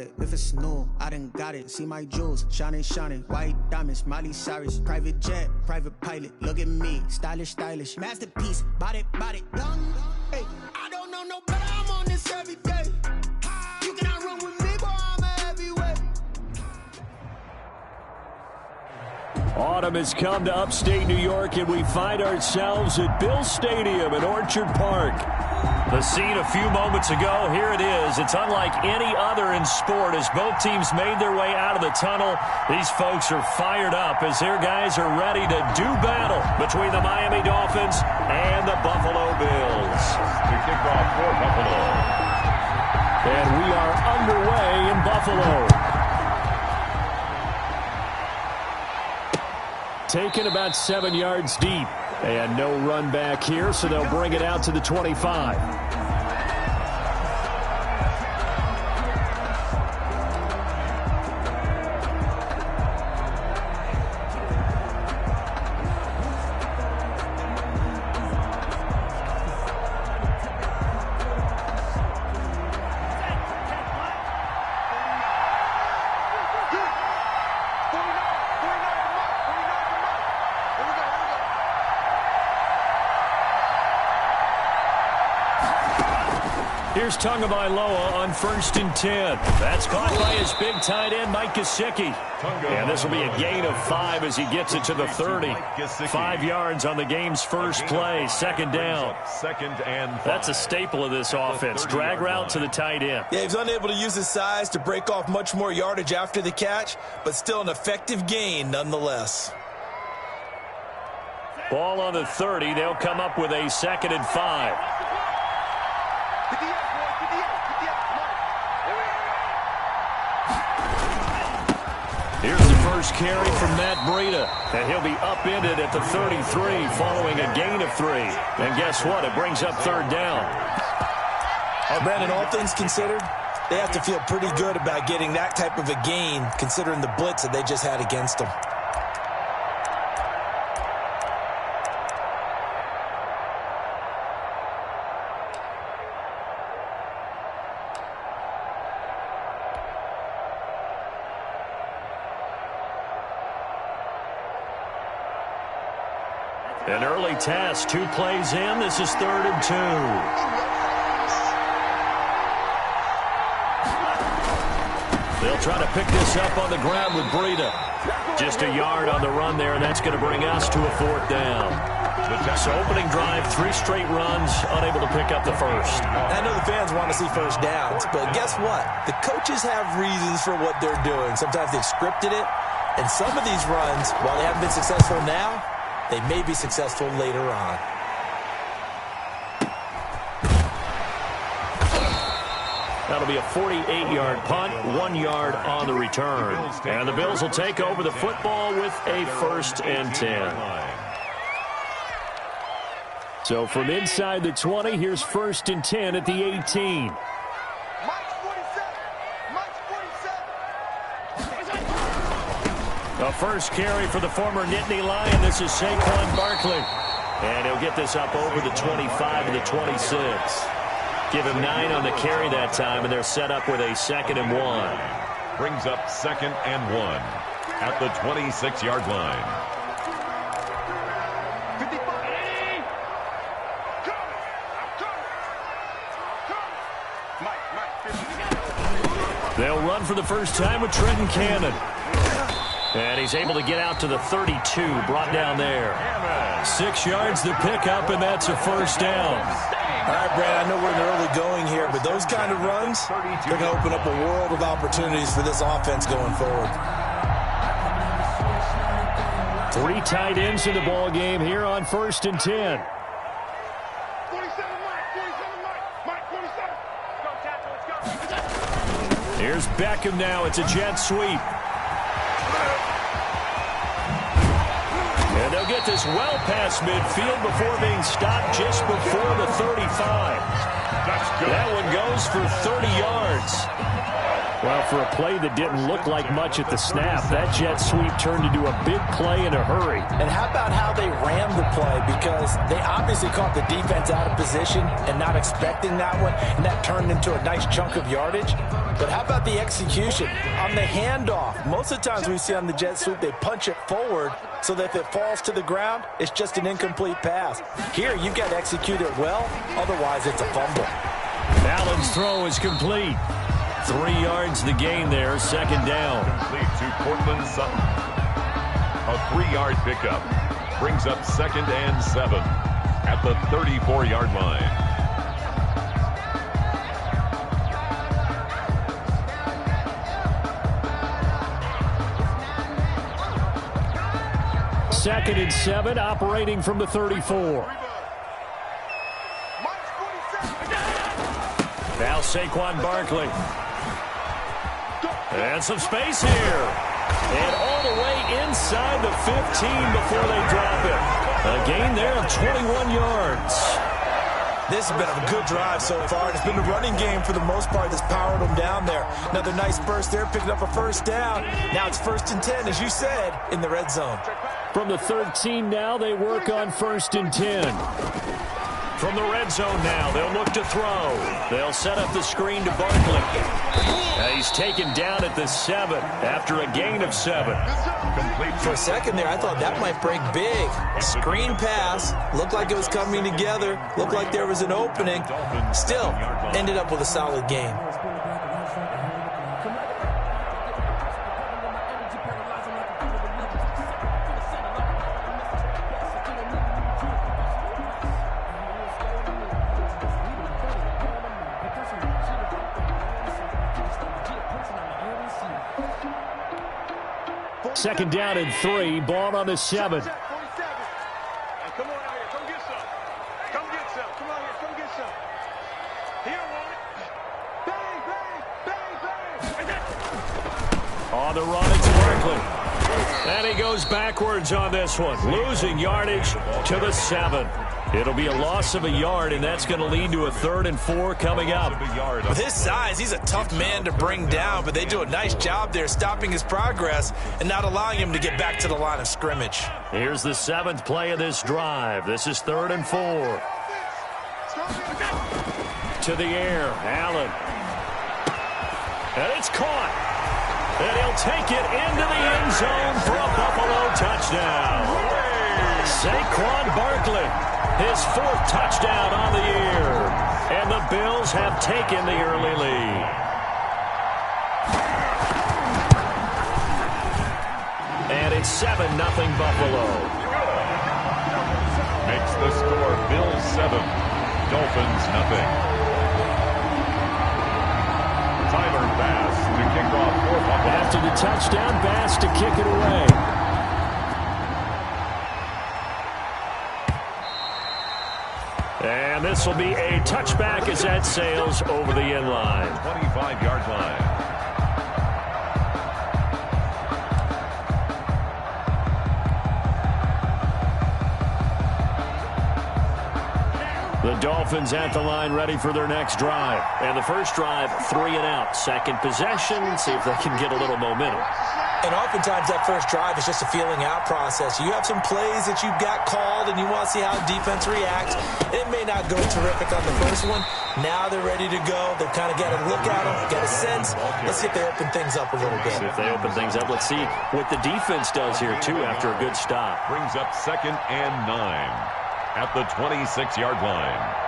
it. If it's new, I done got it. See my jewels, shining, shining. White diamonds, Miley Cyrus. Private jet, private pilot. Look at me, stylish, stylish. Masterpiece, body, body. Hey, I don't know no better. I'm on this every day. You cannot run with me, boy. I'm a heavyweight. Autumn has come to upstate New York, and we find ourselves at Bill Stadium in Orchard Park. The scene a few moments ago, here it is. It's unlike any other in sport as both teams made their way out of the tunnel. These folks are fired up as their guys are ready to do battle between the Miami Dolphins and the Buffalo Bills. The kickoff for Buffalo. And we are underway in Buffalo. Taken about 7 yards deep. And no run back here, so they'll bring it out to the 25. Here's Tagovailoa on 1st and 10. That's caught by his big tight end, Mike Gesicki. And this will be a gain of 5 as he gets it to the 30. 5 yards on the game's first play, 2nd down. That's a staple of this offense. Drag route to the tight end. Yeah, he's unable to use his size to break off much more yardage after the catch, but still an effective gain nonetheless. Ball on the 30. They'll come up with a 2nd and 5. Here's the first carry from Matt Breida, and he'll be upended at the 33 following a gain of 3. And guess what? It brings up 3rd down. Brandon, all things considered, they have to feel pretty good about getting that type of a gain considering the blitz that they just had against them. An early test, 2 plays in. This is 3rd and 2. They'll try to pick this up on the ground with Breida. Just a yard on the run there, and that's going to bring us to a 4th down. So opening drive, 3 straight runs, unable to pick up the first. I know the fans want to see first downs, but guess what? The coaches have reasons for what they're doing. Sometimes they've scripted it, and some of these runs, while they haven't been successful now, they may be successful later on. That'll be a 48-yard punt, 1 yard on the return. And the Bills will take over the football with a 1st and 10. So from inside the 20, here's 1st and 10 at the 18. The first carry for the former Nittany Lion. This is Saquon Barkley. And he'll get this up over the 25 to the 26. Give him 9 on the carry that time, and they're set up with a 2nd and 1. Brings up 2nd and 1 at the 26-yard line. They'll run for the first time with Trenton Cannon. And he's able to get out to the 32, brought down there. 6 yards the pickup, and that's a 1st down. All right, Brad, I know we're in the early going here, but those kind of runs, they're going to open up a world of opportunities for this offense going forward. 3 tight ends in the ball game here on 1st and 10. Here's Beckham now. It's a jet sweep. And they'll get this well past midfield before being stopped just before the 35. That's good. That one goes for 30 yards. Well, for a play that didn't look like much at the snap, that jet sweep turned into a big play in a hurry. And how about how they ran the play? Because they obviously caught the defense out of position and not expecting that one, and that turned into a nice chunk of yardage. But how about the execution on the handoff? Most of the times we see on the jet sweep, they punch it forward so that if it falls to the ground, it's just an incomplete pass. Here, you've got to execute it well, otherwise it's a fumble. Allen's throw is complete. 3 yards the gain there, second down. Complete to Cortland Sutton. A 3-yard pickup brings up 2nd and 7 at the 34-yard line. Second and 7, operating from the 34. Now Saquon Barkley. And some space here. And all the way inside the 15 before they drop it. A gain there of 21 yards. This has been a good drive so far. It's been the running game for the most part that's powered them down there. Another nice burst there, picking up a first down. Now it's 1st and 10, as you said, in the red zone. From the 13 now, they work on 1st and 10. From the red zone now, they'll look to throw. They'll set up the screen to Barkley. He's taken down at the 7 after a gain of 7. For a second there, I thought that might break big. Screen pass. Looked like it was coming together. Looked like there was an opening. Still, ended up with a solid game. Second down and 3, ball on the 7. Come on out here, come get some. Come get some. Come on here, come get some. He don't want it. Bang, bang, bang, bang. On the run, it's Barkley. And he goes backwards on this one, losing yardage to the 7. It'll be a loss of a yard, and that's going to lead to a 3rd and 4 coming up. With his size, he's a tough man to bring down, but they do a nice job there stopping his progress and not allowing him to get back to the line of scrimmage. Here's the 7th play of this drive. This is 3rd and 4. To the air, Allen. And it's caught. And he'll take it into the end zone for a Buffalo touchdown. Saquon Barkley. His 4th touchdown on the year. And the Bills have taken the early lead. And it's 7-0 Buffalo. Makes the score Bills 7, Dolphins 0. Tyler Bass to kick off for Buffalo. After the touchdown, Bass to kick it away. And this will be a touchback as that sails over the end line. 25-yard line. The Dolphins at the line ready for their next drive. And the first drive, 3 and out. Second possession, see if they can get a little momentum. And oftentimes that first drive is just a feeling out process. You have some plays that you've got called and you want to see how defense reacts. It may not go terrific on the first one. Now they're ready to go. They've kind of got to look at them, get a sense. Let's see if they open things up a little bit. See if they open things up. Let's see what the defense does here, too, after a good stop. Brings up 2nd and 9 at the 26-yard line.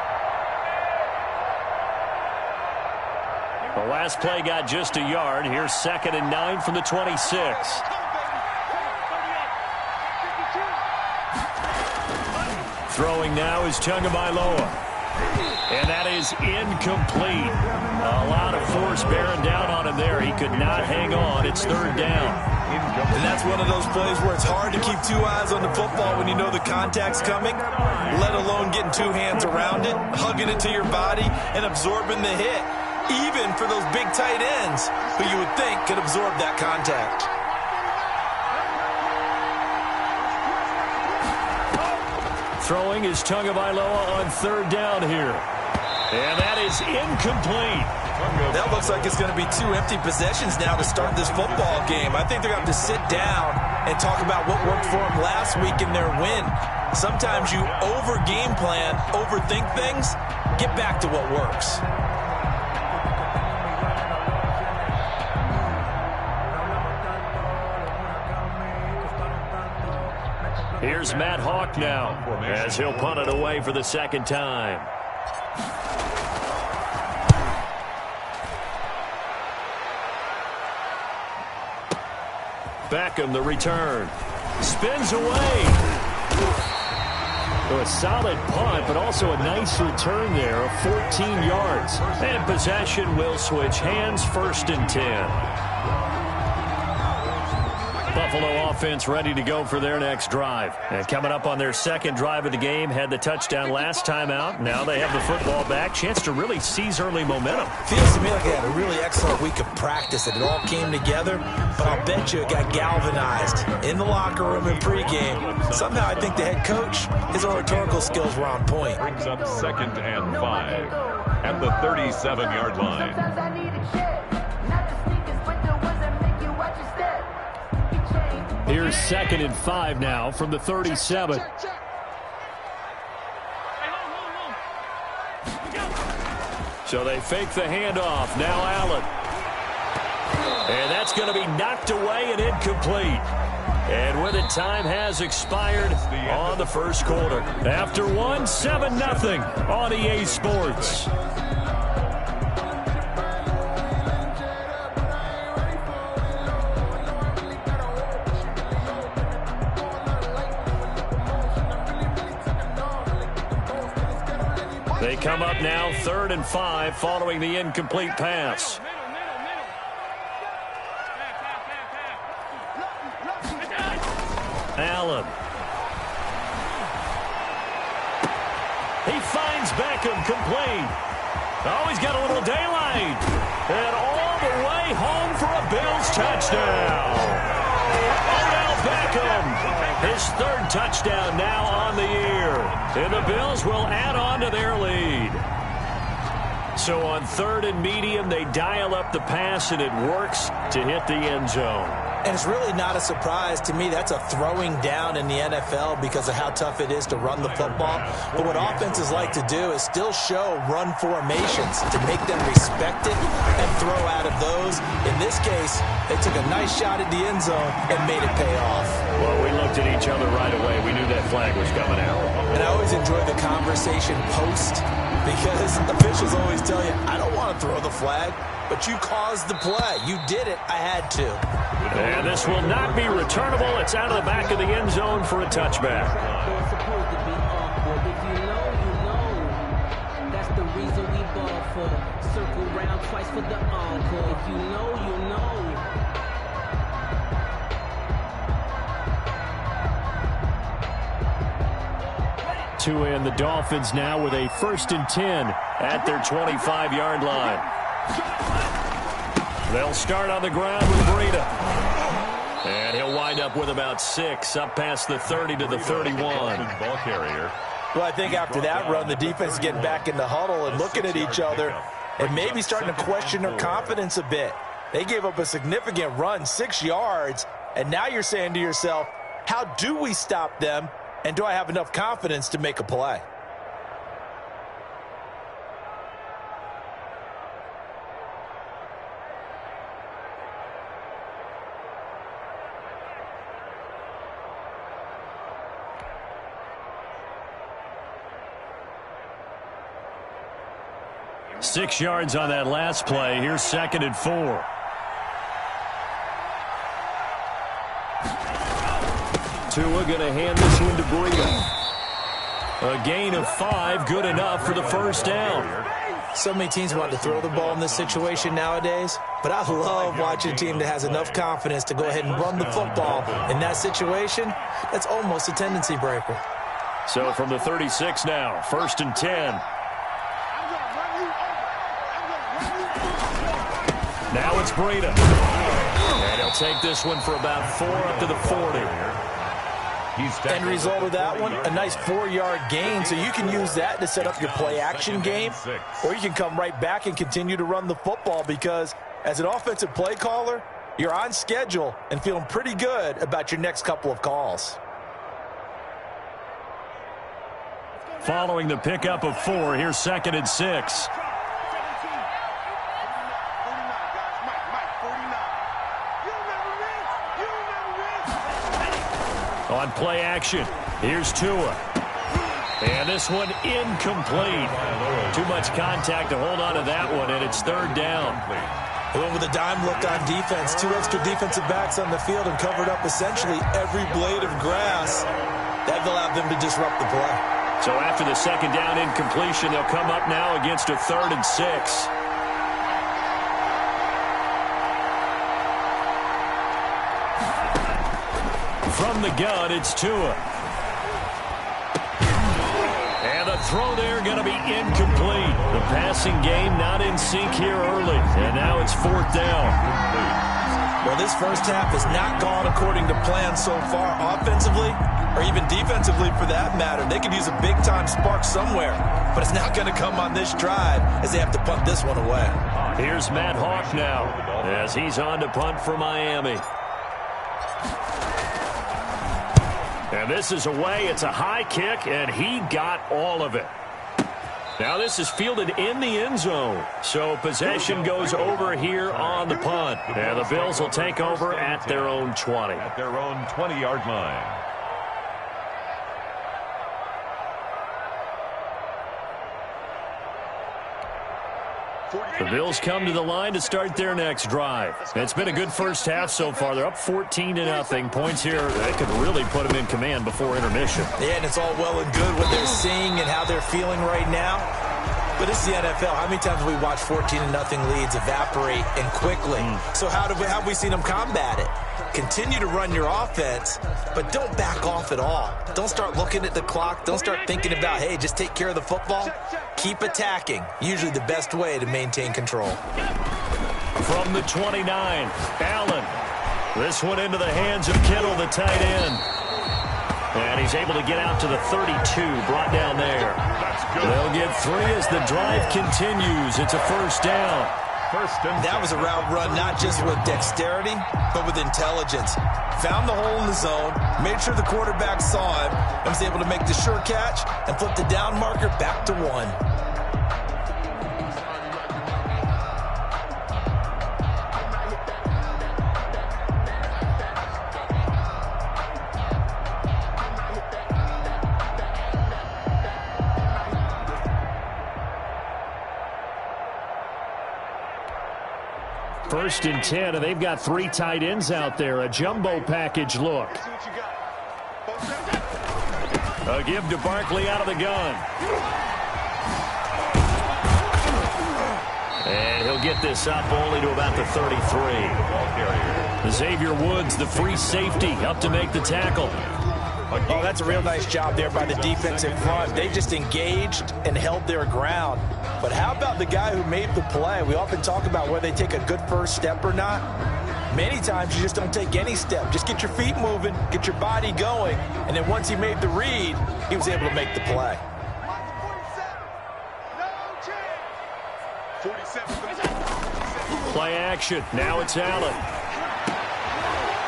The last play got just a yard. Here's 2nd and 9 from the 26. Throwing now is Tagovailoa. And that is incomplete. A lot of force bearing down on him there. He could not hang on. It's 3rd down. And that's one of those plays where it's hard to keep 2 eyes on the football when you know the contact's coming, let alone getting 2 hands around it, hugging it to your body, and absorbing the hit. Even for those big tight ends who you would think could absorb that contact. Throwing is Tagovailoa on 3rd down here. And that is incomplete. That looks like it's going to be 2 empty possessions now to start this football game. I think they're going to have to sit down and talk about what worked for them last week in their win. Sometimes you over-game plan, overthink things, get back to what works. Here's Matt Hawk now as he'll punt it away for the second time. Beckham, the return. Spins away. A solid punt, but also a nice return there of 14 yards. And possession will switch hands, 1st and 10. Buffalo offense ready to go for their next drive. And coming up on their second drive of the game, had the touchdown last time out. Now they have the football back. Chance to really seize early momentum. Feels to me like they had a really excellent week of practice and it all came together. But I'll bet you it got galvanized in the locker room in pregame. Somehow I think the head coach, his oratorical skills were on point. Brings up 2nd and 5 at the 37-yard line. Here's 2nd and 5 now from the 37. So they fake the handoff. Now Allen. And that's going to be knocked away and incomplete. And with it, time has expired on the first quarter. After 7-0 on EA Sports. They come up now 3rd and 5 following the incomplete pass. Allen. He finds Beckham complete. Oh, he's got a little daylight. And all the way home for a Bills touchdown. Odell Beckham. His 3rd touchdown now on the year. And the Bills will add on to their lead. So on 3rd and medium, they dial up the pass, and it works to hit the end zone. And it's really not a surprise to me. That's a throwing down in the NFL because of how tough it is to run the football. But what offenses like to do is still show run formations to make them respect it and throw out of those. In this case, they took a nice shot at the end zone and made it pay off. Well, we looked at each other right away. We knew that flag was coming out. And I always enjoy the conversation post because officials always tell you, I don't want to throw the flag, but you caused the play. You did it. I had to. And this will not be returnable. It's out of the back of the end zone for a touchback. It's supposed to be awkward. If you know. That's the reason we ball for. Circle round twice for the encore. If you know, you know. To end the Dolphins now with a 1st and 10 at their 25-yard line. They'll start on the ground with Breida. And he'll wind up with about 6 up past the 30 to the 31. Ball carrier. Well, I think after that run, the defense is getting back in the huddle and looking at each other and maybe starting to question their confidence a bit. They gave up a significant run, 6 yards, and now you're saying to yourself, how do we stop them, and do I have enough confidence to make a play? Six yards on that last play. Here's 2nd and 4. Tua going to hand this one to Breida. A gain of 5, good enough for the first down. So many teams want to throw the ball in this situation nowadays, but I love watching a team that has enough confidence to go ahead and run the football. In that situation, that's almost a tendency breaker. So from the 36 now, 1st and 10. Now it's Breida. And he'll take this one for about 4 up to the 40. End result of that one, a nice 4-yard gain, so you can use that to set up your play-action game, or you can come right back and continue to run the football because as an offensive play caller, you're on schedule and feeling pretty good about your next couple of calls. Following the pickup of 4, here's 2nd and 6. On play action, here's Tua. And this one incomplete. Too much contact to hold on to that one, and it's 3rd down. They went with a dime look on defense. 2 extra defensive backs on the field and covered up essentially every blade of grass. That allowed them to disrupt the play. So after the 2nd down incompletion, they'll come up now against a 3rd and 6. From the gun, it's Tua. And the throw there going to be incomplete. The passing game not in sync here early. And now it's 4th down. Well, this first half has not gone according to plan so far offensively or even defensively for that matter. They could use a big-time spark somewhere, but it's not going to come on this drive as they have to punt this one away. Here's Matt Hawk now as he's on to punt for Miami. And this is away. It's a high kick, and he got all of it. Now this is fielded in the end zone. So possession goes over here on the punt. And the Bills will take over at their own 20. At their own 20-yard line. The Bills come to the line to start their next drive. It's been a good first half so far. They're up 14-0. Points here that could really put them in command before intermission. Yeah, and it's all well and good what they're seeing and how they're feeling right now. But this is the NFL. How many times have we watched 14-0 leads evaporate and quickly? So how have we seen them combat it? Continue to run your offense, but don't back off at all. Don't start looking at the clock. Don't start thinking about, hey, just take care of the football. Keep attacking. Usually the best way to maintain control. From the 29, Allen. This one into the hands of Kittle, the tight end. And he's able to get out to the 32, brought down there. They'll get 3 as the drive continues. It's a 1st down. That was a route run not just with dexterity, but with intelligence. Found the hole in the zone, made sure the quarterback saw him, and was able to make the sure catch and flip the down marker back to 1. First and 10, and they've got 3 tight ends out there. A jumbo package look. A give to Barkley out of the gun. And he'll get this up only to about the 33. Xavier Woods, the free safety, up to make the tackle. Oh, that's a real nice job there by the defensive front. They just engaged and held their ground. But how about the guy who made the play? We often talk about whether they take a good first step or not. Many times you just don't take any step. Just get your feet moving, get your body going, and then once he made the read, he was able to make the play. Play action. Now it's Allen.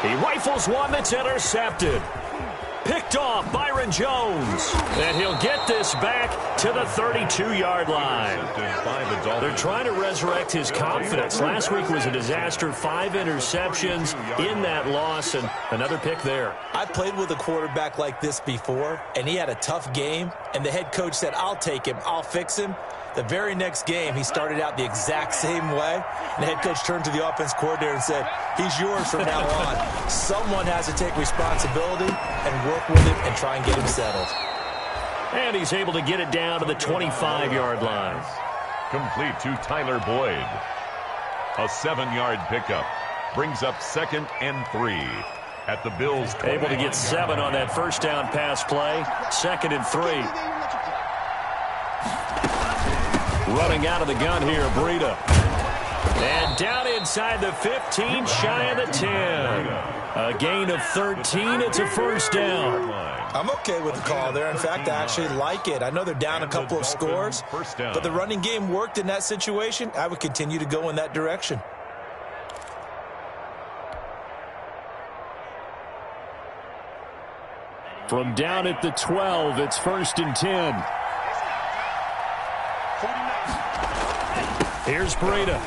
He rifles one that's intercepted. Picked off Byron Jones. And he'll get this back to the 32-yard line. They're trying to resurrect his confidence. Last week was a disaster. 5 interceptions in that loss, and another pick there. I played with a quarterback like this before, and he had a tough game, and the head coach said, I'll take him, I'll fix him. The very next game, he started out the exact same way. And the head coach turned to the offense coordinator and said, he's yours from now on. Someone has to take responsibility and work with him and try and get him settled. And he's able to get it down to the 25-yard line. Complete to Tyler Boyd. A 7-yard pickup. Brings up 2nd and 3 at the Bills' 20. Able to get 7 on that first down pass play. 2nd and 3. Running out of the gun here, Breida. And down inside the 15, shy of the 10. A gain of 13. It's a first down. I'm okay with the call there. In fact, I actually like it. I know they're down a couple of scores, but the running game worked in that situation. I would continue to go in that direction. From down at the 12, it's 1st and 10. Here's Breida.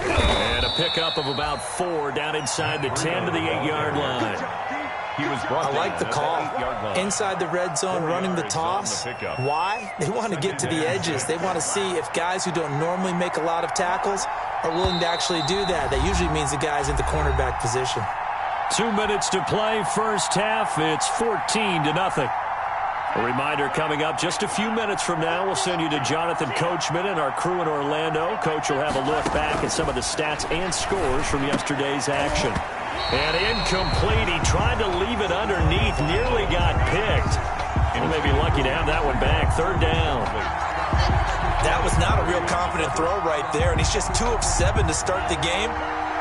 And a pickup of about 4 down inside the 10 to the 8-yard line. I like the call. Inside the red zone, running the toss. Why? They want to get to the edges. They want to see if guys who don't normally make a lot of tackles are willing to actually do that. That usually means the guy's in the cornerback position. 2 minutes to play, first half. It's 14-0. A reminder coming up just a few minutes from now. We'll send you to Jonathan Coachman and our crew in Orlando. Coach will have a look back at some of the stats and scores from yesterday's action. And incomplete. He tried to leave it underneath. Nearly got picked. And he may be lucky to have that one back. 3rd down. That was not a real confident throw right there. And he's just 2 of 7 to start the game.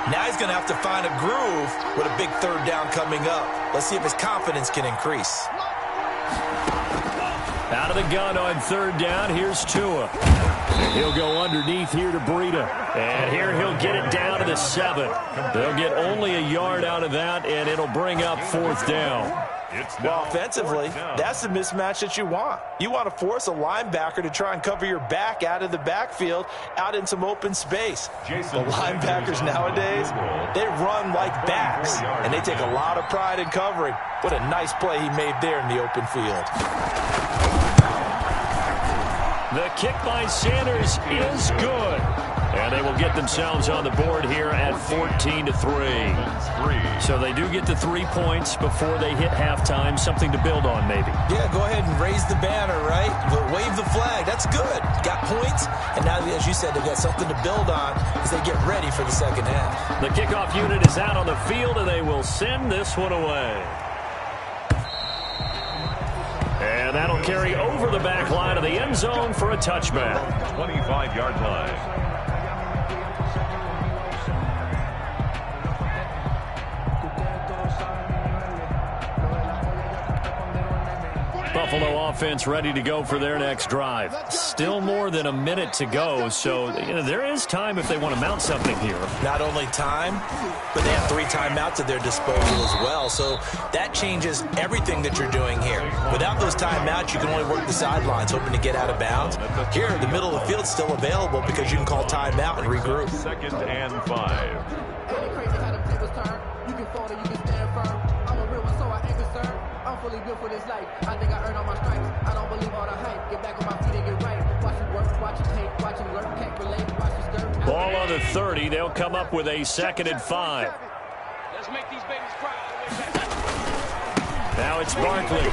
Now he's going to have to find a groove with a big 3rd down coming up. Let's see if his confidence can increase. Out of the gun on 3rd down. Here's Tua. He'll go underneath here to Breida. And here he'll get it down to the 7. They'll get only a yard out of that, and it'll bring up 4th down. Well, offensively, that's the mismatch that you want. You want to force a linebacker to try and cover your back out of the backfield, out in some open space. The linebackers nowadays, they run like backs, and they take a lot of pride in covering. What a nice play he made there in the open field. The kick by Sanders is good. And they will get themselves on the board here at 14-3. So they do get the 3 points before they hit halftime. Something to build on, maybe. Yeah, go ahead and raise the banner, right? But wave the flag. That's good. Got points. And now, as you said, they've got something to build on as they get ready for the second half. The kickoff unit is out on the field, and they will send this one away. And that'll carry over the back line of the end zone for a touchback. 25-yard line. Buffalo offense ready to go for their next drive. Still more than a minute to go, so there is time if they want to mount something here. Not only time, but they have 3 timeouts at their disposal as well, so that changes everything that you're doing here. Without those timeouts, you can only work the sidelines, hoping to get out of bounds. Here, the middle of the field's still available because you can call timeout and regroup. 2nd and 5. Fully built for this life. I think I earned all my stripes. I don't believe all the hype. Get back on my feet and get right. Watch it work, watch it take, watch it work, can't relate, watch it stir. Ball on the 30. They'll come up with a 2nd and 5. Let's make these babies cry all the way back. Now it's Barkley.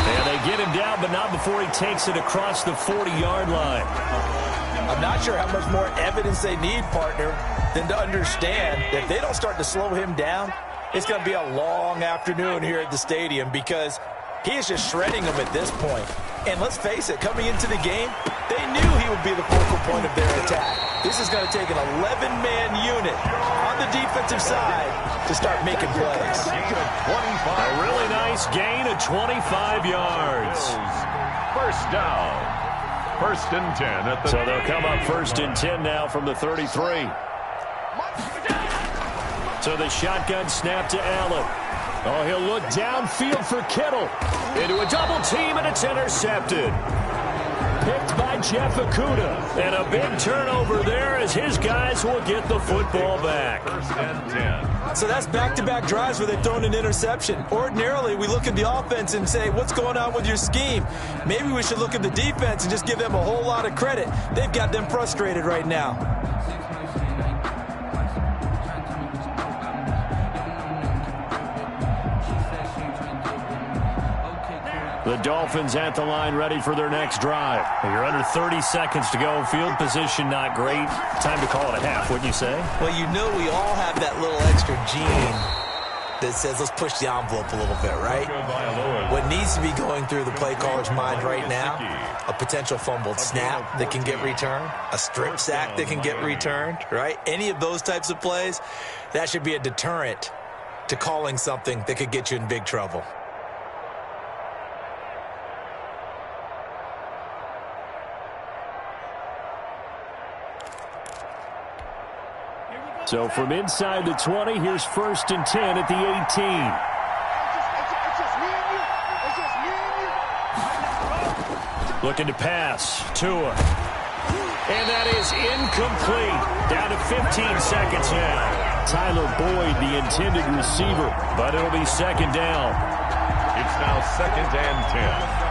And they get him down, but not before he takes it across the 40-yard line. I'm not sure how much more evidence they need, partner, than to understand that if they don't start to slow him down, it's going to be a long afternoon here at the stadium because he is just shredding them at this point. And let's face it, coming into the game, they knew he would be the focal point of their attack. This is going to take an 11-man unit on the defensive side to start making plays. A really nice gain of 25 yards. First down. 1st and 10 at the... So they'll come up 1st and 10 now from the 33. So the shotgun snap to Allen. Oh, he'll look downfield for Kittle. Into a double team, and it's intercepted. Picked by Jeff Okudah. And a big turnover there as his guys will get the football back. 1st and 10. So that's back-to-back drives where they've thrown an interception. Ordinarily, we look at the offense and say, what's going on with your scheme? Maybe we should look at the defense and just give them a whole lot of credit. They've got them frustrated right now. The Dolphins at the line ready for their next drive. You're under 30 seconds to go. Field position not great. Time to call it a half, wouldn't you say? Well, you know we all have that little extra gene that says let's push the envelope a little bit, right? What needs to be going through the play caller's mind right now, a potential fumbled snap that can get returned, a strip sack that can get returned, right? Any of those types of plays, that should be a deterrent to calling something that could get you in big trouble. So from inside the 20, here's 1st and 10 at the 18. Looking to pass. Tua. And that is incomplete. Down to 15 seconds now. Tyler Boyd, the intended receiver, but it'll be 2nd down. It's now 2nd and 10.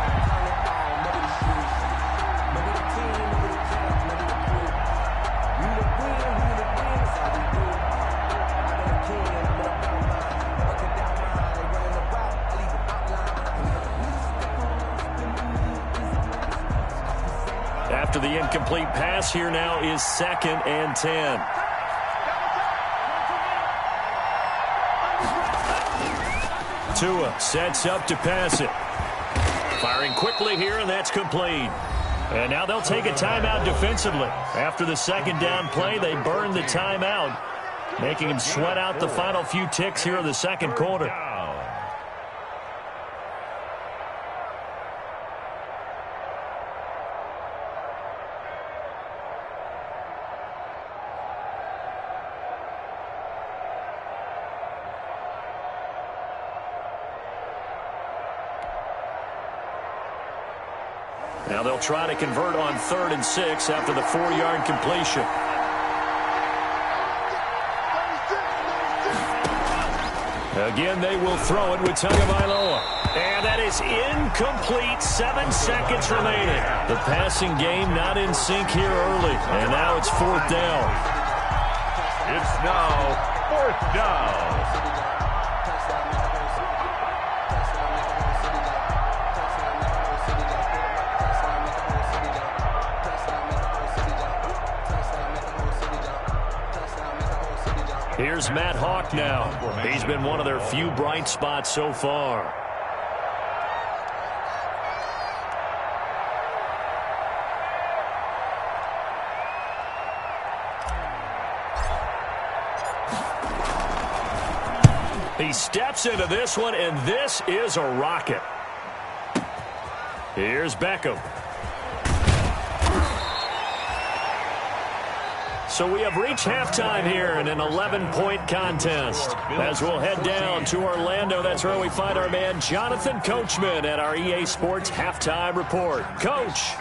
After the incomplete pass, here now is 2nd and 10. Tua sets up to pass it. Firing quickly here, and that's complete. And now they'll take a timeout defensively. After the 2nd down play, they burn the timeout, making him sweat out the final few ticks here in the 2nd quarter. Now they'll try to convert on 3rd and 6 after the 4-yard completion. Again, they will throw it with Tagovailoa. And that is incomplete. 7 seconds remaining. The passing game not in sync here early. And now it's 4th down. It's now 4th down. Here's Matt Hawk now. He's been one of their few bright spots so far. He steps into this one, and this is a rocket. Here's Beckham. So we have reached halftime here in an 11-point contest. As we'll head down to Orlando, that's where we find our man Jonathan Coachman at our EA Sports Halftime Report. Coach.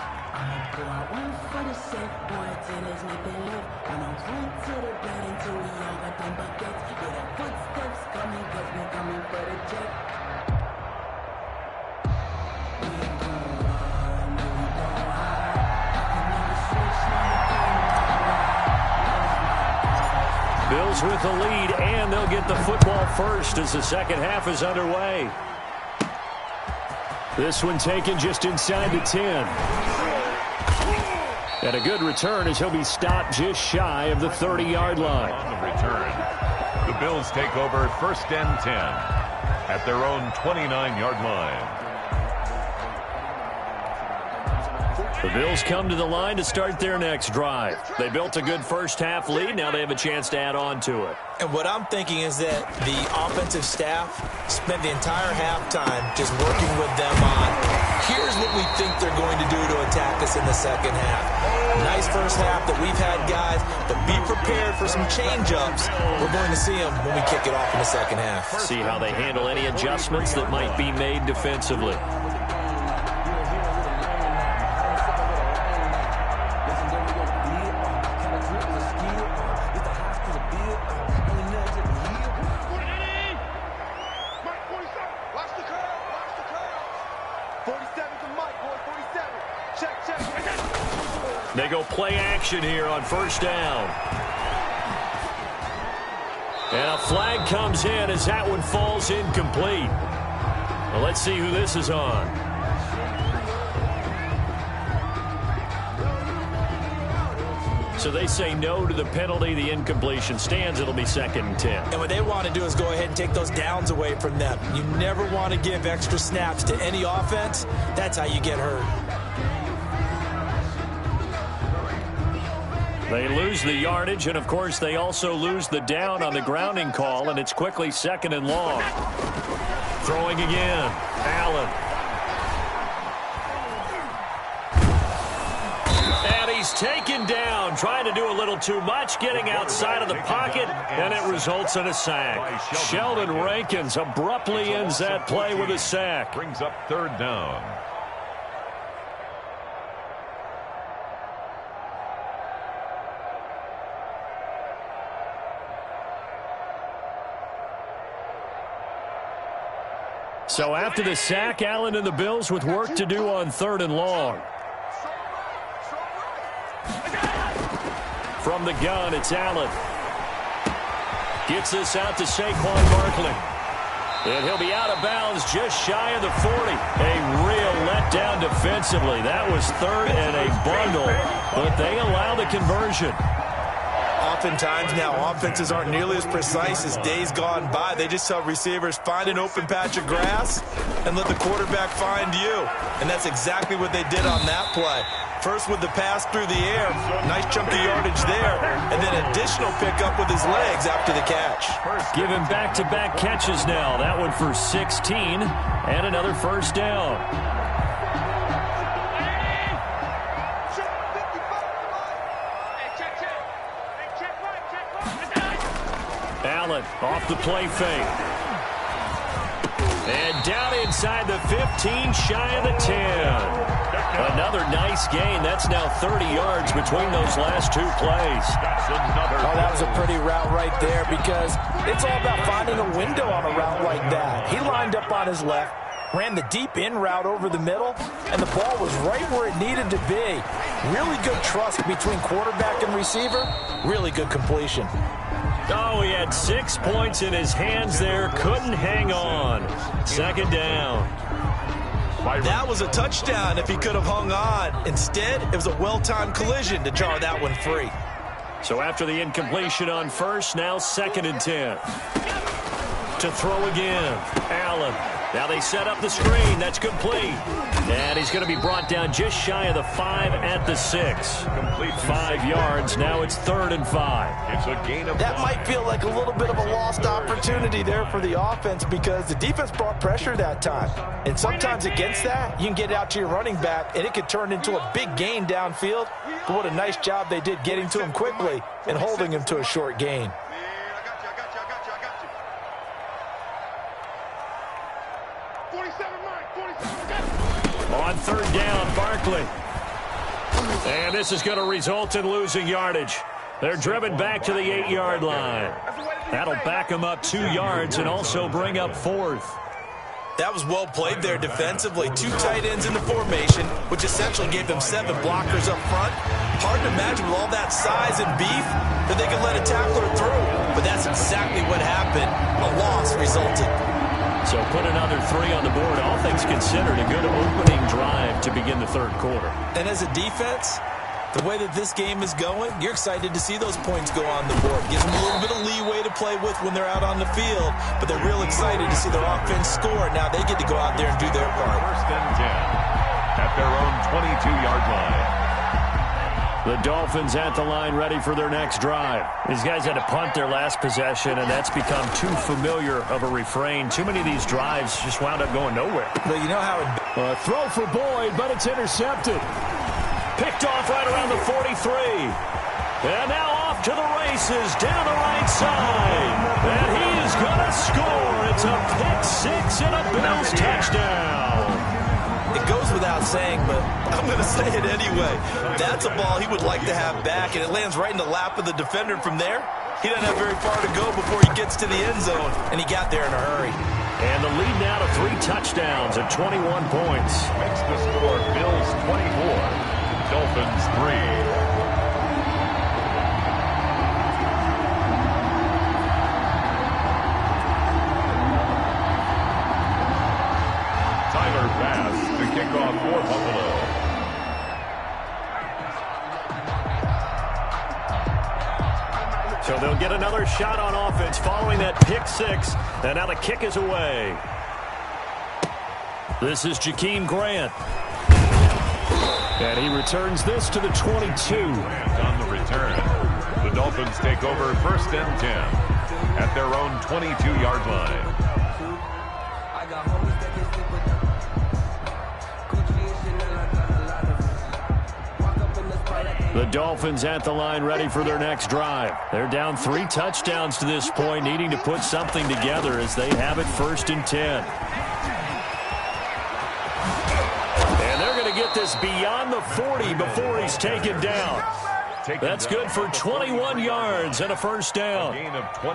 Bills with the lead, and they'll get the football first as the 2nd half is underway. This one taken just inside the 10. And a good return as he'll be stopped just shy of the 30-yard line. On the return, the Bills take over 1st and 10 at their own 29-yard line. The Bills come to the line to start their next drive. They built a good 1st half lead. Now they have a chance to add on to it. And what I'm thinking is that the offensive staff spent the entire halftime just working with them on, here's what we think they're going to do to attack us in the 2nd half. Nice 1st half that we've had, guys, but be prepared for some change-ups. We're going to see them when we kick it off in the 2nd half. See how they handle any adjustments that might be made defensively. They go play action here on 1st down. And a flag comes in as that one falls incomplete. Well, let's see who this is on. So they say no to the penalty. The incompletion stands. It'll be 2nd and 10. And what they want to do is go ahead and take those downs away from them. You never want to give extra snaps to any offense. That's how you get hurt. They lose the yardage, and, of course, they also lose the down on the grounding call, and it's quickly 2nd and long. Throwing again. Allen. And he's taken down, trying to do a little too much, getting outside of the pocket, and it results in a sack. Sheldon Rankins abruptly ends that play with a sack. Brings up 3rd down. So after the sack, Allen and the Bills with work to do on 3rd and long. From the gun, it's Allen. Gets this out to Saquon Barkley. And he'll be out of bounds just shy of the 40. A real letdown defensively. That was 3rd and a bundle, but they allow the conversion. Oftentimes now, offenses aren't nearly as precise as days gone by. They just tell receivers, find an open patch of grass and let the quarterback find you. And that's exactly what they did on that play. First with the pass through the air, nice chunky yardage there, and then additional pickup with his legs after the catch. Give him back-to-back catches now. That one for 16 and another 1st down. Allen off the play fake. And down inside the 15, shy of the 10. Another nice gain. That's now 30 yards between those last 2 plays. Oh, that was a pretty route right there because it's all about finding a window on a route like that. He lined up on his left, ran the deep in route over the middle, and the ball was right where it needed to be. Really good trust between quarterback and receiver. Really good completion. Oh, he had 6 points in his hands there. Couldn't hang on. 2nd down. That was a touchdown if he could have hung on. Instead, it was a well-timed collision to jar that one free. So after the incompletion on 1st, now 2nd and 10. To throw again. Allen. Now they set up the screen. That's complete. And he's going to be brought down just shy of the 5 at the 6. Complete 5 yards. Now it's 3rd and 5. It's a gain of that 5. might feel like a little bit of a lost opportunity there for the offense because the defense brought pressure that time. And sometimes against that, you can get out to your running back, and it could turn into a big gain downfield. But what a nice job they did getting to him quickly and holding him to a short gain. On 3rd down, Barkley. And this is going to result in losing yardage. They're driven back to the 8-yard line. That'll back them up 2 yards and also bring up 4th. That was well played there defensively. 2 tight ends in the formation, which essentially gave them 7 blockers up front. Hard to imagine with all that size and beef that they could let a tackler through. But that's exactly what happened. A loss resulted. So put another 3 on the board. All things considered, a good opening drive to begin the 3rd quarter. And as a defense, the way that this game is going, you're excited to see those points go on the board. Gives them a little bit of leeway to play with when they're out on the field, but they're real excited to see their offense score. Now they get to go out there and do their part. 1st and 10 at their own 22-yard line. The Dolphins at the line ready for their next drive. These guys had to punt their last possession, and that's become too familiar of a refrain. Too many of these drives just wound up going nowhere. But you know how it... throw for Boyd, but it's intercepted. Picked off right around the 43. And now off to the races down the right side. And he is going to score. It's a pick 6 and a Bills touchdown. It goes without saying, but I'm going to say it anyway. That's a ball he would like to have back, and it lands right in the lap of the defender from there. He doesn't have very far to go before he gets to the end zone, and he got there in a hurry. And the lead now to 3 touchdowns at 21 points. Makes the score Bills 24, Dolphins 3. Kickoff for Buffalo. So they'll get another shot on offense following that pick six. And now the kick is away. This is Jakeem Grant. And he returns this to the 22. On the return, the Dolphins take over 1st and 10 at their own 22-yard line. The Dolphins at the line ready for their next drive. They're down 3 touchdowns to this point, needing to put something together as they have it 1st and 10. And they're going to get this beyond the 40 before he's taken down. That's good for 21 yards and a first down.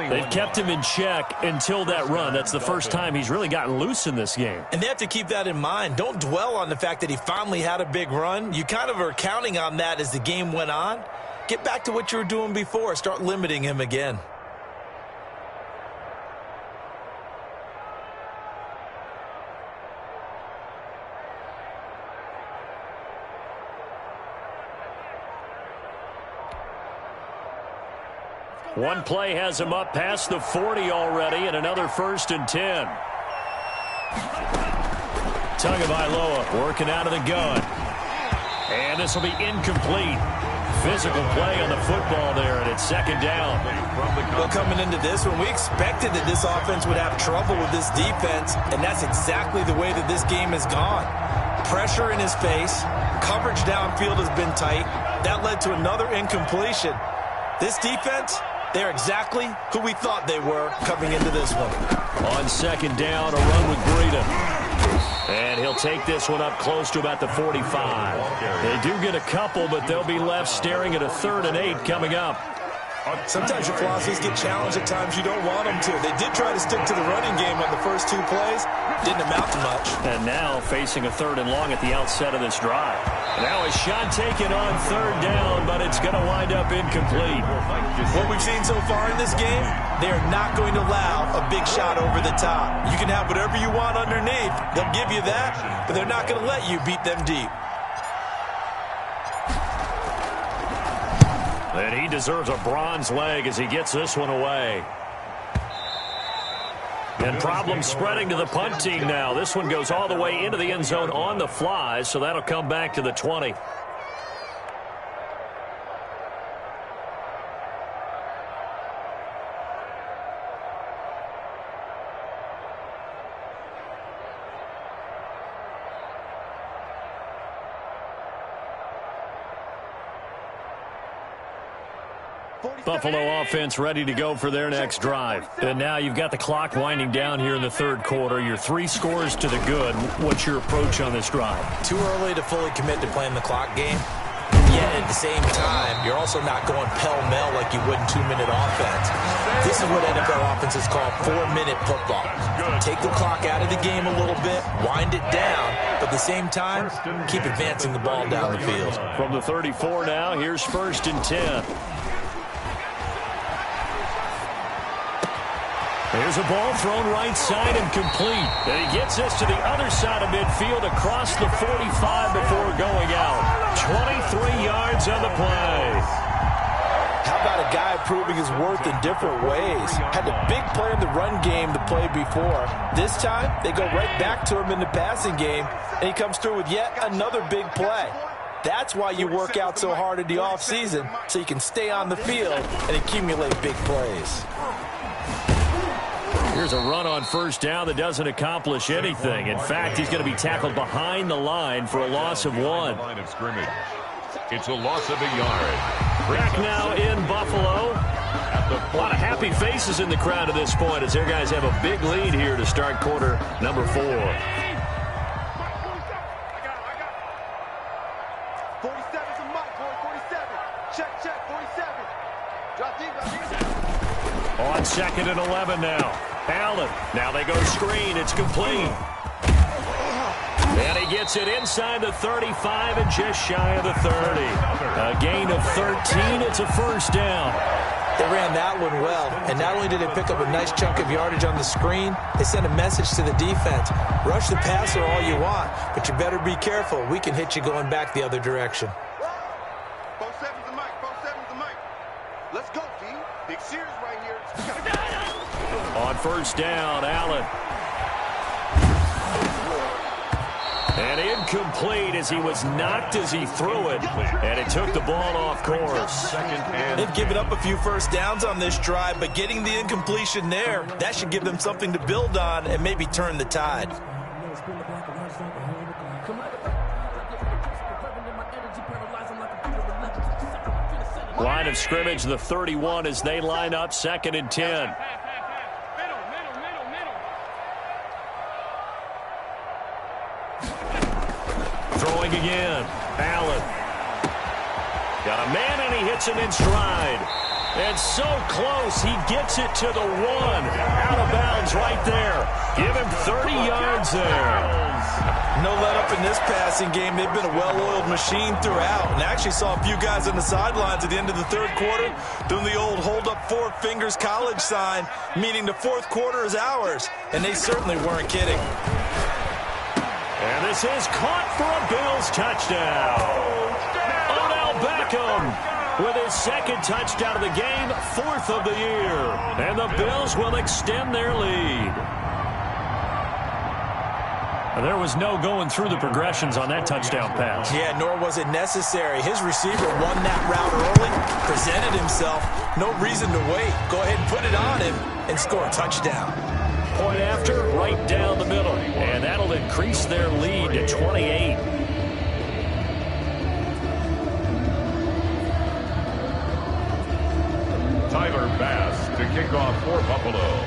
They've kept him in check until that run. That's the first time he's really gotten loose in this game. And they have to keep that in mind. Don't dwell on the fact that he finally had a big run. You kind of are counting on that as the game went on. Get back to what you were doing before. Start limiting him again. One play has him up past the 40 already, and another 1st and 10. Tagovailoa working out of the gun. And this will be incomplete. Physical play on the football there, and it's 2nd down. Well, coming into this one, we expected that this offense would have trouble with this defense, and that's exactly the way that this game has gone. Pressure in his face. Coverage downfield has been tight. That led to another incompletion. This defense, they're exactly who we thought they were coming into this one. On 2nd down, a run with Breida. And he'll take this one up close to about the 45. They do get a couple, but they'll be left staring at a 3rd and 8 coming up. Sometimes your philosophies get challenged at times you don't want them to. They did try to stick to the running game on the first 2 plays. Didn't amount to much. And now facing a 3rd and long at the outset of this drive. Now a shot taken on 3rd down, but it's going to wind up incomplete. What we've seen so far in this game, they are not going to allow a big shot over the top. You can have whatever you want underneath. They'll give you that, but they're not going to let you beat them deep. And he deserves a bronze leg as he gets this one away. And problems spreading to the punt team now. This one goes all the way into the end zone on the fly, so that'll come back to the 20. Buffalo offense ready to go for their next drive. And now you've got the clock winding down here in the 3rd quarter. You're 3 scores to the good. What's your approach on this drive? Too early to fully commit to playing the clock game. Yet at the same time, you're also not going pell-mell like you would in 2-minute offense. This is what NFL offenses call 4-minute football. Take the clock out of the game a little bit, wind it down, but at the same time, keep advancing the ball down the field. From the 34 now, here's 1st and 10. There's a ball thrown right side and complete. And he gets this to the other side of midfield across the 45 before going out. 23 yards on the play. How about a guy proving his worth in different ways? Had a big play in the run game the play before. This time, they go right back to him in the passing game, and he comes through with yet another big play. That's why you work out so hard in the offseason, so you can stay on the field and accumulate big plays. Here's a run on 1st down that doesn't accomplish anything. In fact, he's going to be tackled behind the line for a loss of 1. Line of scrimmage. It's a loss of a yard. Back now in Buffalo. A lot of happy faces in the crowd at this point as their guys have a big lead here to start quarter number 4. 47's a mic, boy. 47. Check. 47. Drop deep. On 2nd and 11 now. Allen. Now they go screen. It's complete. And he gets it inside the 35 and just shy of the 30. A gain of 13. It's a 1st down. They ran that one well, and not only did they pick up a nice chunk of yardage on the screen, they sent a message to the defense. Rush the passer all you want, but you better be careful. We can hit you going back the other direction. 47's a mic. 47's a mic. Let's go, D. Big Sears right here. On first down, Allen. And incomplete as he was knocked as he threw it. And it took the ball off course. They've given up a few first downs on this drive, but getting the incompletion there, that should give them something to build on and maybe turn the tide. Line of scrimmage, the 31 as they line up, 2nd and 10. Throwing again. Allen. Got a man, and he hits him in stride. And so close, he gets it to the 1. Out of bounds right there. Give him 30 yards there. No let-up in this passing game. They've been a well-oiled machine throughout. And I actually saw a few guys on the sidelines at the end of the third quarter doing the old hold-up 4 fingers college sign, meaning the fourth quarter is ours. And they certainly weren't kidding. And this is caught for a Bills touchdown. Odell Beckham with his 2nd touchdown of the game, 4th of the year. And the Bills will extend their lead. There was no going through the progressions on that touchdown pass. Yeah, nor was it necessary. His receiver won that route early, presented himself. No reason to wait. Go ahead and put it on him and score a touchdown. Point after, right down the middle. And that'll increase their lead to 28. Tyler Bass to kick off for Buffalo.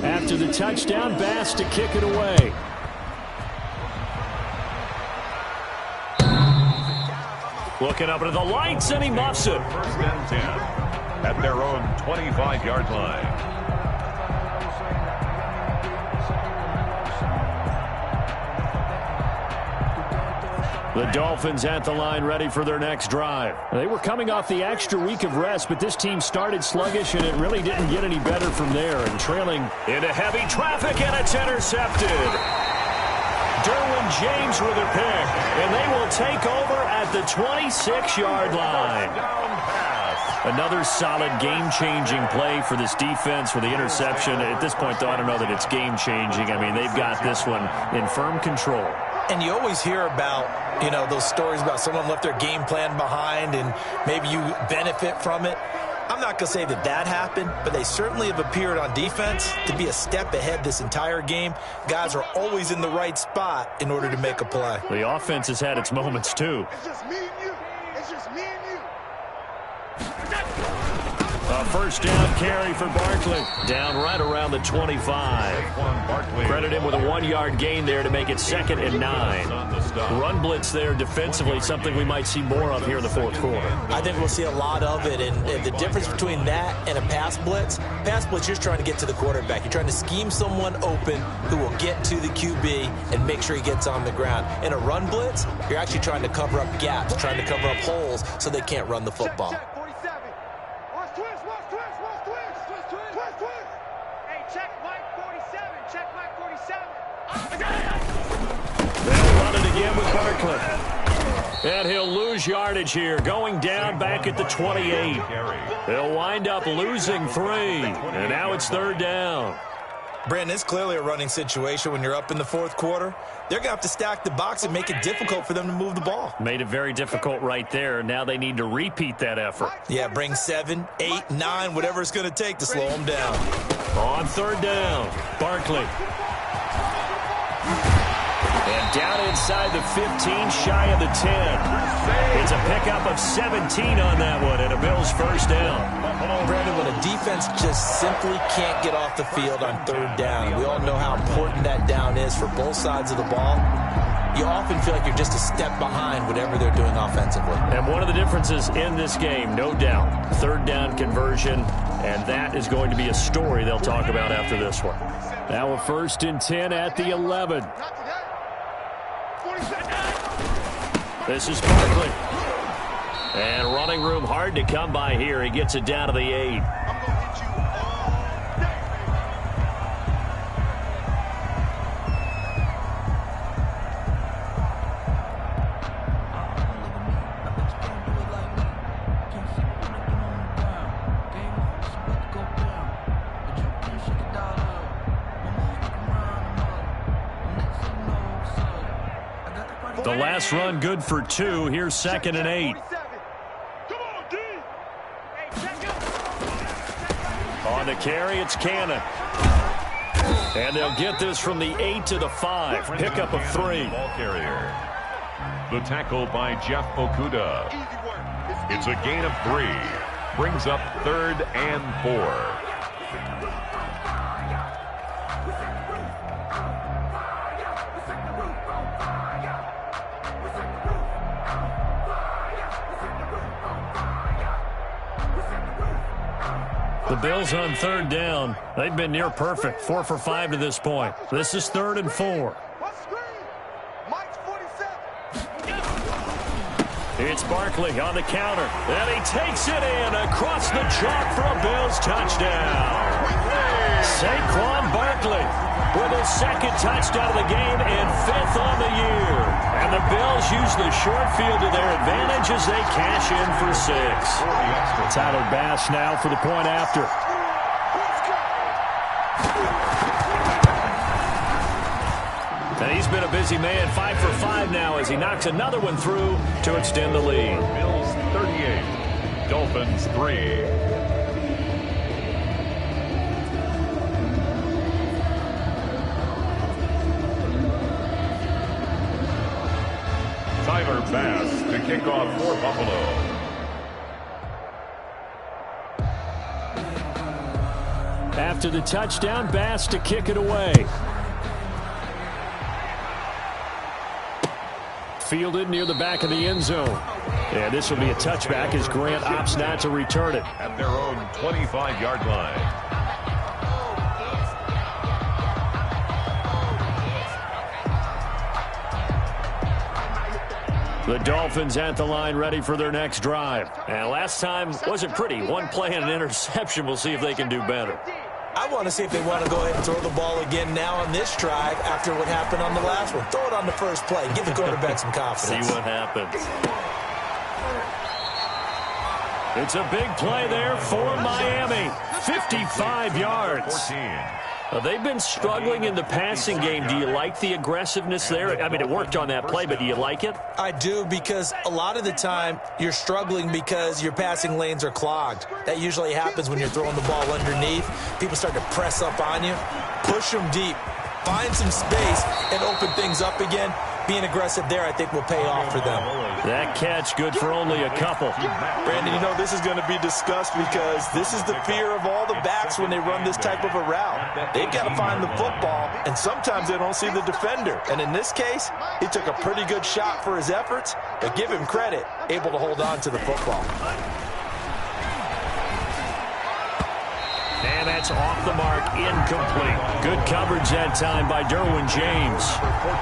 After the touchdown, Bass to kick it away. Looking up into the lights, and he muffs it. 1st and 10 at their own 25-yard line. The Dolphins at the line, ready for their next drive. They were coming off the extra week of rest, but this team started sluggish, and it really didn't get any better from there. And trailing into heavy traffic, and it's intercepted. Derwin James with a pick, and they will take over at the 26-yard line. Another solid game-changing play for this defense for the interception. At this point, though, I don't know that it's game-changing. I mean, they've got this one in firm control. And you always hear about, you know, those stories about someone left their game plan behind and maybe you benefit from it. I'm not going to say that that happened, but they certainly have appeared on defense to be a step ahead this entire game. Guys are always in the right spot in order to make a play. The offense has had its moments, too. It's just me and you. It's just me and you. A first down carry for Barkley. Down right around the 25. Credit him with a 1-yard gain there to make it 2nd and 9. Run blitz there defensively, something we might see more of here in the fourth quarter. I think we'll see a lot of it, and the difference between that and a pass blitz, you're just trying to get to the quarterback. You're trying to scheme someone open who will get to the QB and make sure he gets on the ground. In a run blitz, you're actually trying to cover up gaps, trying to cover up holes so they can't run the football. Check 47. Watch twist, watch twist, watch twist. Twist, twist. Hey, check Mike 47. Check Mike 47. They'll run it again with Barkley. And he'll lose yardage here, going down back at the 28. They'll wind up losing 3. And now it's 3rd down. Brandon, it's clearly a running situation when you're up in the fourth quarter. They're going to have to stack the box and make it difficult for them to move the ball. Made it very difficult right there. Now they need to repeat that effort. Yeah, bring 7, 8, 9, whatever it's going to take to slow them down. On 3rd down, Barkley. And down inside the 15, shy of the 10. It's a pickup of 17 on that one, and a Bills first down. Brandon, when a defense just simply can't get off the field on 3rd down, we all know how important that down is for both sides of the ball. You often feel like you're just a step behind whatever they're doing offensively. And one of the differences in this game, no doubt, 3rd down conversion, and that is going to be a story they'll talk about after this one. Now a 1st and 10 at the 11. This is Barkley. And running room hard to come by here. He gets it down to the 8. The last run good for 2. Here's 2nd and 8. Come on, D. On the carry, it's Cannon. And they'll get this from the 8 to the 5. Pickup of 3. Ball carrier. The tackle by Jeff Okuda. It's a gain of 3. Brings up 3rd and 4. The Bills on 3rd down. They've been near perfect. 4 for 5 to this point. This is 3rd and 4. It's Barkley on the counter. And he takes it in across the chalk for a Bills touchdown. Saquon Barkley with his 2nd touchdown of the game and 5th on the year. And the Bills use the short field to their advantage as they cash in for 6. Tyler Bass now for the point after. And he's been a busy man. 5 for 5 now as he knocks another one through to extend the lead. Bills 38, Dolphins 3. Tyler Bass to kick off for Buffalo. After the touchdown, Bass to kick it away. Fielded near the back of the end zone. And this will be a touchback as Grant opts not to return it. At their own 25-yard line. The Dolphins at the line ready for their next drive. And last time wasn't pretty. 1 play and an interception. We'll see if they can do better. I want to see if they want to go ahead and throw the ball again now on this drive after what happened on the last one. Throw it on the first play. Give the quarterback some confidence. See what happens. It's a big play there for Miami. 55 yards. 14. They've been struggling in the passing game. Do you like the aggressiveness there? I mean, it worked on that play, but do you like it? I do, because a lot of the time you're struggling because your passing lanes are clogged. That usually happens when you're throwing the ball underneath. People start to press up on you. Push them deep. Find some space and open things up again. Being aggressive there, I think, will pay off for them. That catch good for only a couple. Brandon, you know this is going to be discussed because this is the fear of all the backs when they run this type of a route. They've got to find the football, and sometimes they don't see the defender. And in this case, he took a pretty good shot for his efforts, but give him credit, able to hold on to the football. And that's off the mark, incomplete. Good coverage that time by Derwin James.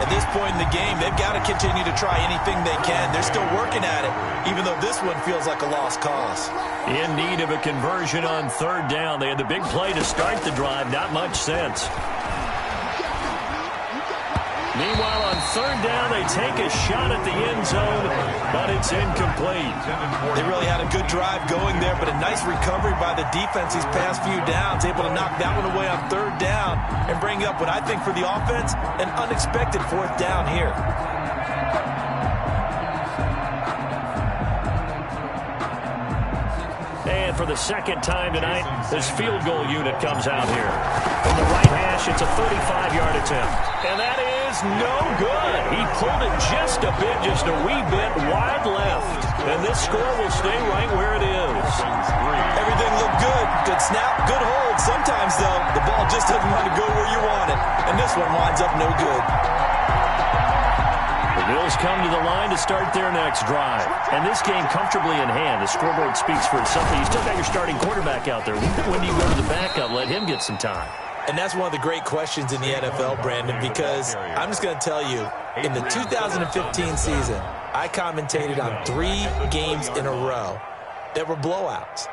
At this point in the game, they've got to continue to try anything they can. They're still working at it, even though this one feels like a lost cause. In need of a conversion on 3rd down. They had the big play to start the drive. Not much sense. Meanwhile, on 3rd down, they take a shot at the end zone, but it's incomplete. They really had a good drive going there, but a nice recovery by the defense these past few downs, able to knock that one away on 3rd down and bring up what I think for the offense, an unexpected 4th down here. And for the 2nd time tonight, this field goal unit comes out here. From the right hash, it's a 35-yard attempt. And that is no good. He pulled it just a wee bit wide left. And this score will stay right where it is. Everything looked good. Good snap, good hold. Sometimes, though, the ball just doesn't want to go where you want it. And this one winds up no good. The Bills come to the line to start their next drive. And this game comfortably in hand. The scoreboard speaks for itself. You still got your starting quarterback out there. When do you go to the backup? Let him get some time. And that's one of the great questions in the NFL, Brandon, because I'm just going to tell you, in the 2015 season, I commentated on 3 games in a row that were blowouts.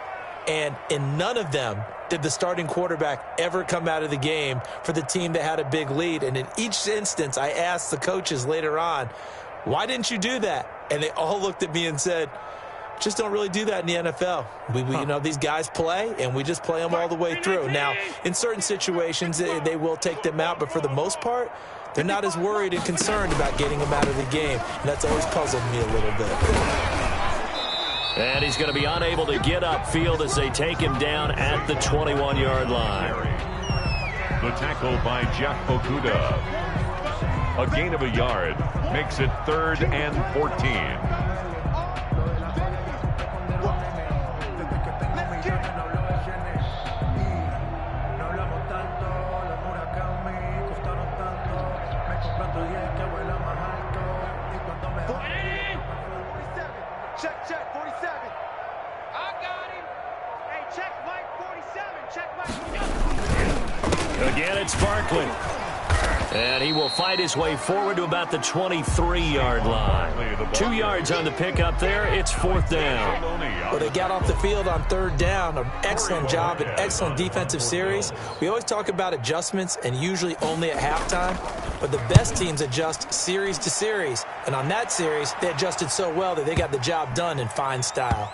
And in none of them did the starting quarterback ever come out of the game for the team that had a big lead. And in each instance, I asked the coaches later on, why didn't you do that? And they all looked at me and said, just don't really do that in the NFL. You know, these guys play, and we just play them all the way through. Now, in certain situations, they will take them out, but for the most part, They're not as worried and concerned about getting him out of the game, and that's always puzzled me a little bit. And he's going to be unable to get upfield as they take him down at the 21-yard line. The tackle by Jeff Okuda. A gain of a yard makes it 3rd and 14. Check, 47. I got him. Hey, check Mike 47. Check Mike. Again, it's Barkley. And he will fight his way forward to about the 23-yard line. 2 yards on the pickup there. It's 4th down. Well, they got off the field on 3rd down. An excellent job, an excellent defensive series. We always talk about adjustments, and usually only at halftime. But the best teams adjust series to series. And on that series, they adjusted so well that they got the job done in fine style.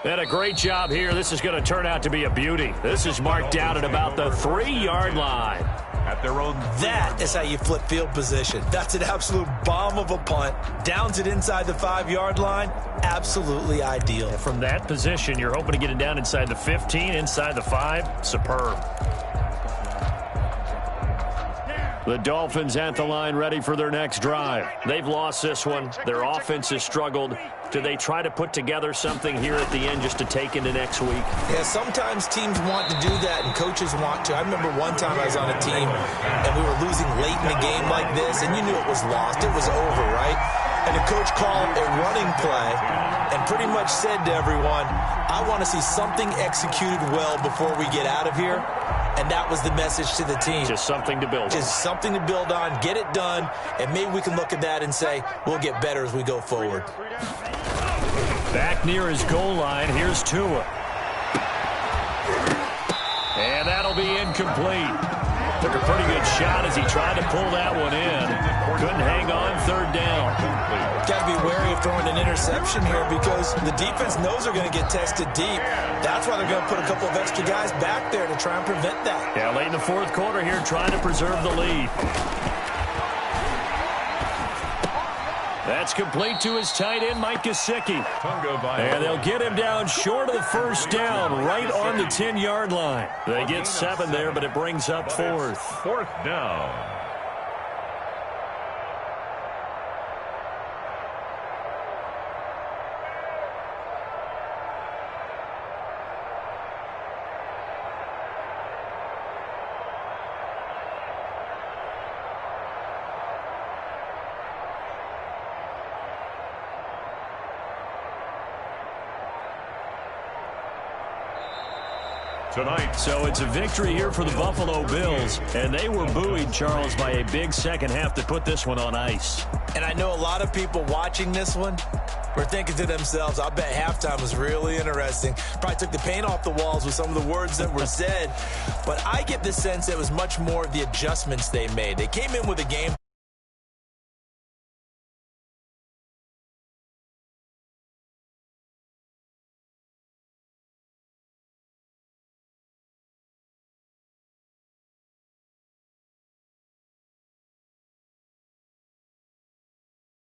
And a great job here. This is going to turn out to be a beauty. This is marked down at about the 3-yard line. At their own. That is how you flip field position. That's an absolute bomb of a punt. Downs it inside the 5-yard line. Absolutely ideal. From that position, you're hoping to get it down inside the 15, inside the 5. Superb. The Dolphins at the line ready for their next drive. They've lost this one. Their offense has struggled. Do they try to put together something here at the end just to take into next week? Yeah, sometimes teams want to do that and coaches want to. I remember one time I was on a team and we were losing late in the game like this, and you knew it was lost. It was over, right? And the coach called a running play and pretty much said to everyone, I want to see something executed well before we get out of here. And that was the message to the team. Just something to build on. Just something to build on, get it done, and maybe we can look at that and say, we'll get better as we go forward. Back near his goal line, here's Tua. And that'll be incomplete. Took a pretty good shot as he tried to pull that one in. Couldn't hang on, 3rd down. Got to be wary of throwing an interception here because the defense knows they're going to get tested deep. That's why they're going to put a couple of extra guys back there to try and prevent that. Yeah, late in the 4th quarter here, trying to preserve the lead. That's complete to his tight end, Mike Gesicki. And they'll get him down short of the 1st down, right on the 10-yard line. They get 7 there, but it brings up 4th. 4th down. Tonight. So it's a victory here for the Buffalo Bills, and they were buoyed, Charles, by a big second half to put this one on ice. And I know a lot of people watching this one were thinking to themselves, I bet halftime was really interesting. Probably took the paint off the walls with some of the words that were said. But I get the sense it was much more of the adjustments they made. They came in with a game